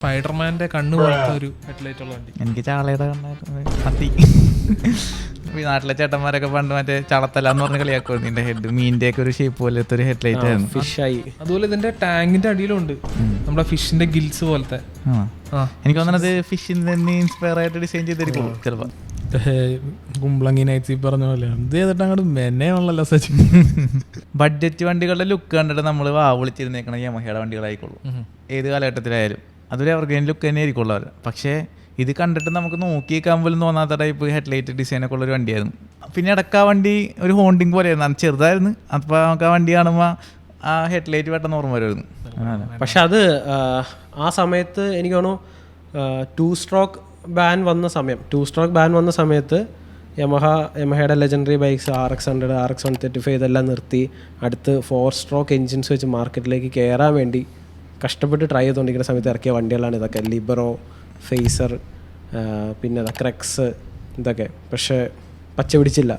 സ്പൈഡർമാന്റെ കണ്ണ് പോലത്തെ ഒരു ഹെഡ്ലൈറ്റ് ഉള്ള വണ്ടി. എനിക്ക് ചാളയുടെ മതി. ഈ നാട്ടിലെ ചേട്ടന്മാരൊക്കെ പണ്ട് മറ്റേ ചളത്തല എന്ന് പറഞ്ഞ കളിയാക്കും. നിന്റെ ഹെഡ് മീനിന്റെ ഒക്കെ ഒരു ഷേപ്പ് പോലത്തെ ഒരു ഹെഡ്ലൈറ്റ് ആയിരുന്നു. ഫിഷായി. അതുപോലെ ഇതിന്റെ ടാങ്കിന്റെ അടിയിലുണ്ട് നമ്മുടെ ഫിഷിന്റെ ഗിൽസ് പോലത്തെ. എനിക്ക് തോന്നുന്നത് ഫിഷിന്റെ ഇൻസ്പയർ ആയിട്ട് ഡിസൈൻ ചെയ്തിരിക്കും ചിലപ്പോ. കുമ്പളങ്ങി നൈറ്റ്സ് പറഞ്ഞ പോലെ ഇത് ചെയ്തിട്ട് അങ്ങോട്ട് മെനയാണല്ലോ സച്ചിൻ. ബഡ്ജറ്റ് വണ്ടികളുടെ ലുക്ക് കണ്ടിട്ട് നമ്മൾ വിളിച്ചിരുന്നേക്കണ യമഹയുടെ വണ്ടികളായിക്കോളൂ. ഏത് കാലഘട്ടത്തിലായാലും അതൊരു എവർഗ്രീൻ ലുക്ക് തന്നെ ആയിരിക്കുള്ളൂ അവർ. പക്ഷേ ഇത് കണ്ടിട്ട് നമുക്ക് നോക്കിയേക്കാൻ പോലും തോന്നാത്ത ടൈപ്പ് ഹെഡ്ലൈറ്റ് ഡിസൈനൊക്കെ ഉള്ളൊരു വണ്ടിയായിരുന്നു. പിന്നെ ഇടയ്ക്ക് ആ വണ്ടി ഒരു ഹോണ്ടിങ് പോലെയായിരുന്നു. അത് ചെറുതായിരുന്നു. അപ്പോൾ നമുക്ക് ആ വണ്ടി കാണുമ്പോൾ ആ ഹെഡ്ലൈറ്റ് പെട്ടെന്ന് ഓർമ്മ വരുമായിരുന്നു. പക്ഷെ അത് ആ സമയത്ത് എനിക്ക് തോന്നുന്നു ടു സ്ട്രോക്ക് ബാൻ വന്ന സമയത്ത് യമഹയുടെ ലെജൻഡറി ബൈക്സ് RX100, RX135 ഇതെല്ലാം നിർത്തി അടുത്ത് 4 സ്ട്രോക്ക് എൻജിൻസ് വെച്ച് മാർക്കറ്റിലേക്ക് കയറാൻ വേണ്ടി കഷ്ടപ്പെട്ട് ട്രൈ ചെയ്തുകൊണ്ടിരിക്കുന്ന സമയത്ത് ഇറക്കിയ വണ്ടികളാണ് ഇതൊക്കെ. ലിബറോ, ഫേസർ, പിന്നെ ക്രെക്സ്, ഇതൊക്കെ. പക്ഷേ പച്ച പിടിച്ചില്ല.